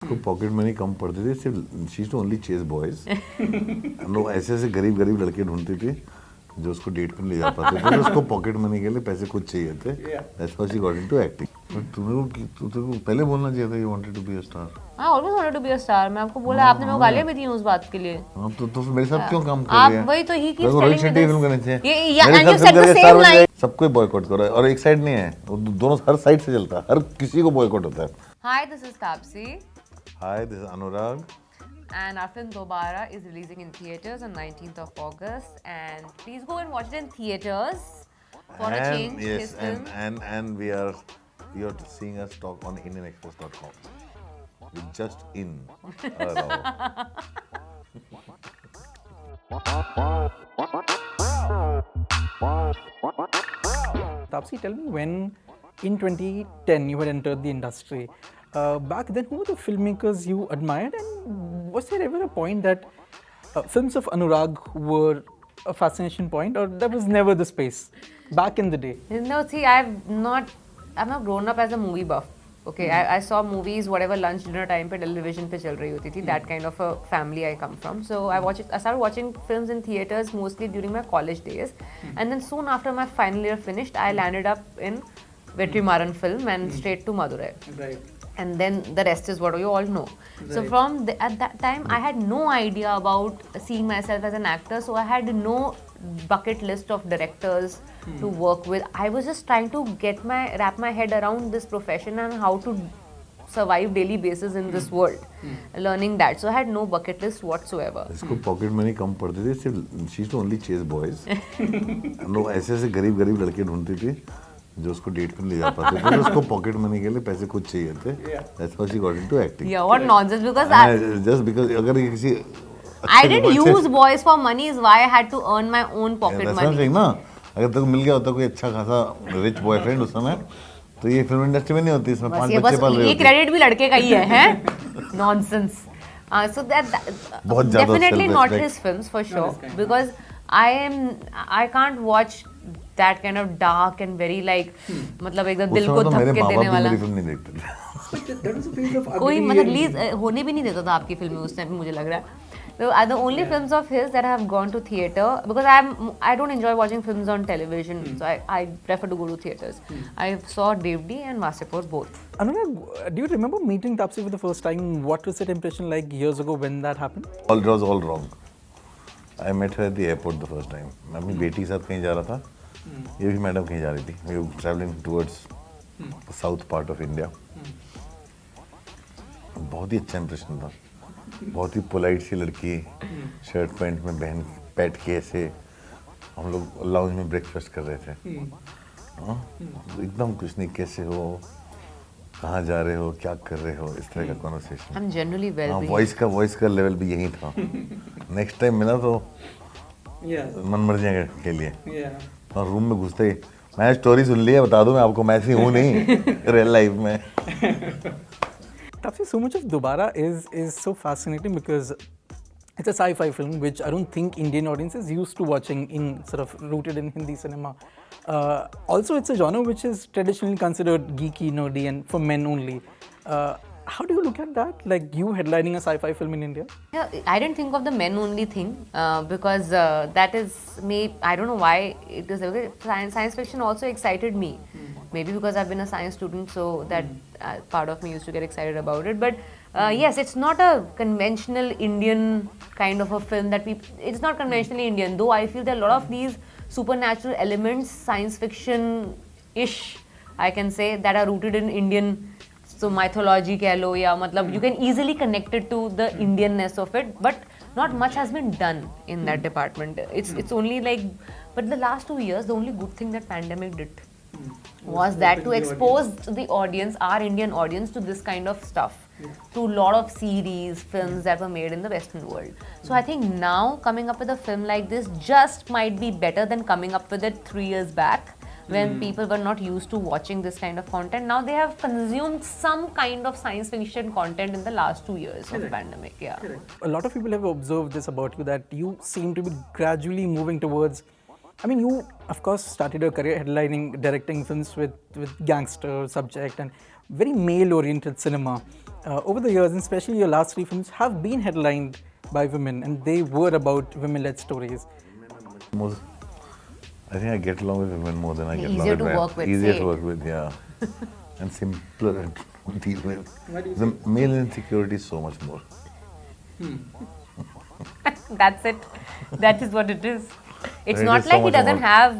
उसको pocket money कम पड़ती थी, सिर्फ she to only chase boys. हम लोग ऐसे ऐसे गरीब गरीब लड़के ढूंढती थी जो उसको डेट पर ले जा पाते थे, तो उसको पॉकेट मनी के लिए पैसे कुछ चाहिए थे। That's why she got into acting. तुमको पहले बोलना चाहिए था you wanted to be a star. हाँ, always wanted to be a star. मैं आपको बोला, आपने मेरे को गालियां भी दी उस बात के लिए। हाँ, तो मेरे साथ क्यों काम कर रही है? आप वही तो he keeps Rohit telling Shetty me film करनी दिस। चाहिए। And you said the same line. सबको बॉयकॉट करो, और एक साइड नहीं है, वो दोनों हर साइड से चलता है, हर किसी को बॉयकॉट होता है। Hi, this is Taapsee. Hi, this is Anurag. And our film Dobaaraa is releasing in theaters on 19th of August. And please go and watch it in theaters for a change. Yes, His film. and you're seeing us talk on IndianExpress.com. We're just in. Taapsee, tell me, when in 2010 you had entered the industry, back then who were the filmmakers you admired, and was there ever a point that films of Anurag were a fascination point, or that was never the space back in the day? No, see, I've not grown up as a movie buff. Okay, I saw movies whatever lunch dinner time पे television पे चल रही होती थी. That kind of a family I come from. So I started watching films in theaters mostly during my college days, and then soon after my final year finished, I landed up in Vetrimaran film and straight to Madurai. Right. And then the rest is what you all know. So at that time, I had no idea about seeing myself as an actor. So I had no bucket list of directors to work with. I was just trying to wrap my head around this profession and how to survive daily basis in this world, learning that. So I had no bucket list whatsoever. इसको pocket money कम पड़ती थी, सिर्फ she to only chase boys. हम लोग ऐसे ऐसे गरीब गरीब लड़के ढूंढती थी जो उसको डेट पर ले जा पाते थे, तो उसको पॉकेट मनी के लिए पैसे कुछ चाहिए थे। That's why she got into acting. Yeah, what nonsense, because just because अगर ये किसी I didn't use boys for money is why I had to earn my own pocket that's what I'm money. saying ना, अगर तेरे को मिल गया होता कोई अच्छा खासा रिच बॉयफ्रेंड उस समय, तो ये फिल्म इंडस्ट्री में नहीं होती, इसमें 5 बच्चे पाल रहे ये होते। क्रेडिट भी लड़के का ही है नॉनसेंस. So that बहुत ज़्यादा definitely not self-respect. his films for sure, because I can't watch that kind of dark and very like मतलब एकदम दिल को उस समय तो मेरे धक्के माँ बाप देने भी वाला. मेरी फिल्म नहीं देखते थे। That was a phase of कोई ugly मतलब and- रिलीज होने भी नहीं देता था आपकी फिल्में उस टाइम, मुझे लग रहा है. The only films of his that I have gone to theater, because I don't enjoy watching films on television, so I prefer to go to theaters. I saw Devdi and Vasipur both. Anurag, do you remember meeting Taapsee for the first time? What was that impression like years ago when that happened? All was all wrong. I met her at the airport the first time. मैं अपनी बेटी के साथ कहीं जा रहा था, ये भी मैडम कहीं जा रही थी. We were traveling towards the south part of India. बहुत ही अच्छा इम्प्रेशन था. बहुत ही पोलाइट सी लड़की, शर्ट पैंट में बहन पैट के ऐसे हम लोग लाउंज में ब्रेकफास्ट कर रहे थे. हाँ, एकदम कुछ नहीं, कैसे हो, कहाँ जा रहे हो, क्या कर रहे हो, इस तरह का कॉन्वर्सेशन. I'm generally well हाँ, behaved. वॉइस का लेवल भी यही था. नेक्स्ट टाइम मिला तो मनमर्जियाँ के लिए, और रूम में घुसते ही मैं स्टोरी सुन ली है, बता दूं मैं आपको, मैं ऐसी हूँ नहीं रियल लाइफ में. Taapsee, so much of Dobaaraa is so fascinating because it's a sci-fi film which I don't think Indian audience is used to watching, in sort of rooted in Hindi cinema. Also, it's a genre which is traditionally considered geeky, nerdy, and for men only. How do you look at that? Like you headlining a sci-fi film in India? Yeah, I didn't think of the men only thing because that is I don't know why it is. Science fiction also excited me. Maybe because I've been a science student, so that part of me used to get excited about it. But yes, it's not a conventional Indian kind of a film that it's not conventionally Indian, though I feel there are a lot of these supernatural elements, science fiction-ish, I can say, that are rooted in Indian. So mythology कह लो, या मतलब you can easily connect it to the Indianness of it, but not much has been done in that department. It's only like, but the last 2 years, the only good thing that pandemic did was that to expose the audience, our Indian audience, to this kind of stuff, to a lot of series, films that were made in the Western world. So I think now coming up with a film like this just might be better than coming up with it 3 years back, when people were not used to watching this kind of content. Now they have consumed some kind of science fiction content in the last 2 years of the pandemic. Yeah. A lot of people have observed this about you, that you seem to be gradually moving towards, I mean, you of course started your career headlining, directing films with gangster subject and very male-oriented cinema. over the years, and especially your last 3 films, have been headlined by women, and they were about women-led stories. Most, I think I get along with women more than I get Easier along with to men. work with, Easier say. to work with, yeah. And simpler to deal with. The male insecurity is so much more. That's it. That is what it is. It's It not is so like he much doesn't more. have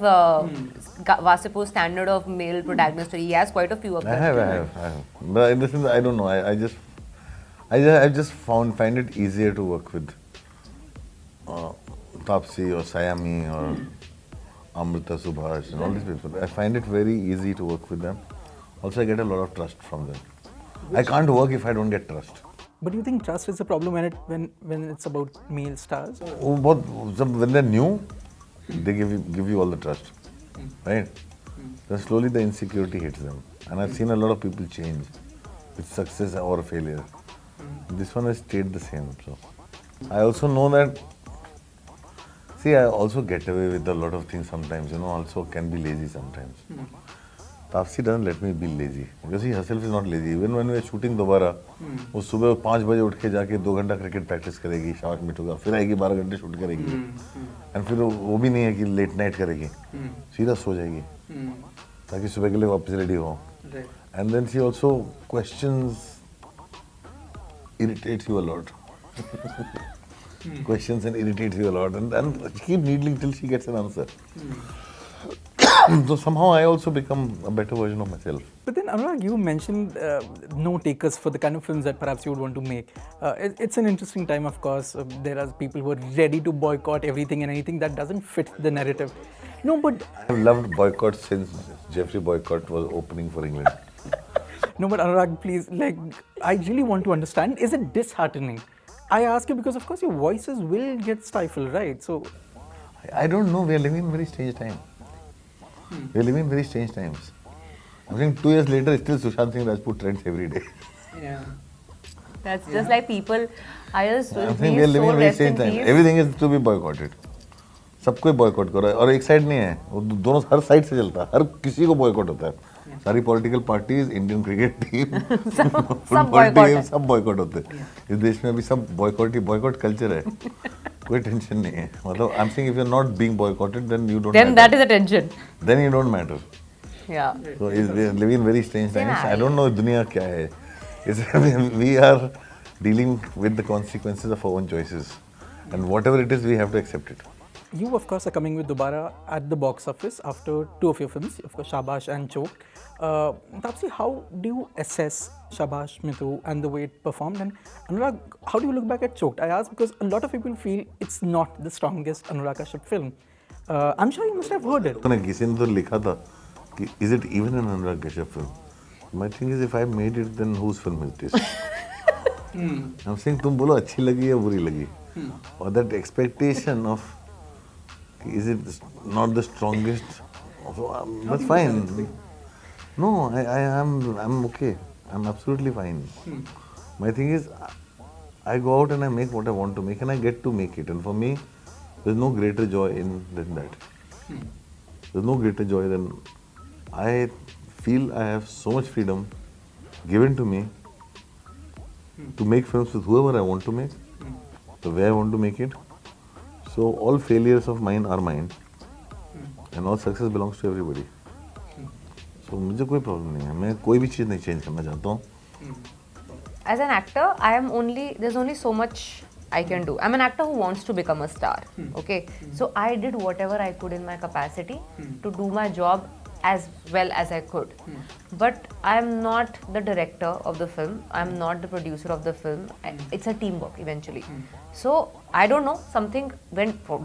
Vasupu's standard of male protagonist. He has quite a few of I them. have. But in the sense, I don't know. I just find it easier to work with Taapsee or Sayami or Amrita Subhash and all these people. I find it very easy to work with them. Also, I get a lot of trust from them. I can't work if I don't get trust. But do you think trust is a problem when it's about male stars? When they're new, they give you all the trust, right? Then slowly the insecurity hits them, and I've seen a lot of people change with success or failure. This one has stayed the same. So I also know that. See, I also get away with a lot of things sometimes. Also can be lazy sometimes. Taapsee doesn't let me be lazy because he herself is not lazy. Even when we are shooting Dobaaraa, वो सुबह 5 बजे उठ के जाके 2 घंटा cricket practice करेगी, शाबाश मिठूगा, फिर आएगी 12 घंटे शूट करेगी, एंड फिर वो भी नहीं है कि लेट नाइट करेगी, सीधा सो जाएगी ताकि सुबह के लिए वापस रेडी हो. And then she also questions irritates you a lot. Questions and irritates you a lot, and keep needling till she gets an answer. So somehow I also become a better version of myself. But then Anurag, you mentioned no takers for the kind of films that perhaps you would want to make. It's an interesting time, of course. There are people who are ready to boycott everything and anything that doesn't fit the narrative. No, but I've loved Boycott since Jeffrey Boycott was opening for England. No, but Anurag, please, I really want to understand, is it disheartening? I ask you because, of course, your voices will get stifled, right? So, I don't know, we are living in very strange time. We are living in very strange times. I think 2 years later, still Sushant Singh Rajput trends every day. yeah. That's just like people. I just I think we are living in very strange time. Everything is to be boycotted. सबको boycott करो और एक side नहीं है, वो दोनों हर side से चलता है, हर किसी को बॉयकॉट होता है. सारी political parties, Indian cricket team, football team, सब बॉयकॉट होते हैं. इस देश में अभी सब बॉयकॉट कल्चर है. कोई टेंशन नहीं है. मतलब I am saying if you are not being boycotted then you don't Then that is a tension. Then you don't matter. Yeah. So we are living in very strange times. I don't know दुनिया क्या है. We are dealing with the consequences of our own choices, and whatever it is, we have to accept it. You, of course, are coming with Dobaaraa at the box office after 2 of your films, of course, Shabash and Choked. Taapsee, how do you assess Shabash, Mithu, and the way it performed? And Anurag, how do you look back at Choked? I ask because a lot of people feel it's not the strongest Anurag Kashyap film. I'm sure you must have heard it. किसी ने तो लिखा था कि is it even an Anurag Kashyap film? My thing is, if I made it, then whose film is this? I'm saying तुम बोलो अच्छी लगी या बुरी लगी, or that expectation of is it not the strongest? So, that's fine. No, I'm okay. I'm absolutely fine. My thing is, I go out and I make what I want to make, and I get to make it. And for me, there's no greater joy than that. There's no greater joy than I feel I have so much freedom given to me to make films with whoever I want to make, the way I want to make it. So all failures of mine are mine, and all success belongs to everybody. So मुझे कोई problem नहीं है. मैं कोई भी चीज़ नहीं change करना चाहता हूँ. As an actor, there's only so much I can do. I'm an actor who wants to become a star. Okay, so I did whatever I could in my capacity to do my job as well as I could. But I'm not the director of the film. I'm not the producer of the film. It's a teamwork eventually. So I don't know. Something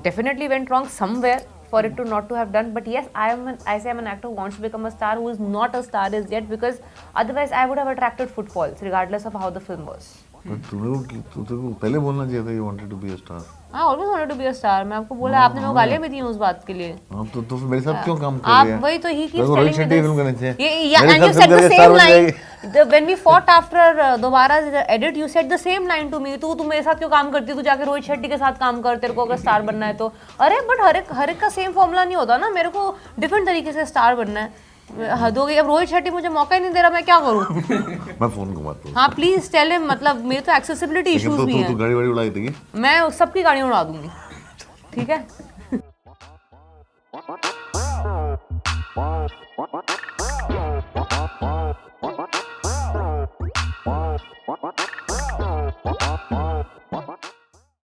definitely went wrong somewhere for it to not to have done. But yes, I say I'm an actor who wants to become a star, who is not a star as yet, because otherwise I would have attracted footfalls regardless of how the film was. तुमको पहले बोलना चाहिए था you wanted to be a star. I always wanted to be a star. मैं आपको बोला, आपने मेरे गालियाँ भी दी उस बात के लिए. आप तो मेरे साथ क्यों काम कर रहे हैं? आप वही तो he keeps telling me film करने चाहिए. Yeah, and you said the same line. When we fought after Dobaaraa edit, you said the same line to me. तू मेरे साथ क्यों काम करती है? तू जाके रोहित शेट्टी के साथ काम कर. तेरे को अगर स्टार बनना है तो. अरे but हर एक का सेम फॉर्मूला नहीं होता ना. मेरे को डिफरेंट तरीके से स्टार बनना है. हद हो गई, अब रोहित शेट्टी मुझे मौका ही नहीं दे रहा, मैं क्या करूँ? मैं फोन घुमाता हूँ। हाँ प्लीज टेल हिम, मतलब मेरे तो एक्सेसिबिलिटी लेकिन इश्यूज भी तू हैं, गाड़ी वाड़ी उड़ाई देगी। मैं सबकी गाड़ियाँ उड़ा दूंगी, ठीक है?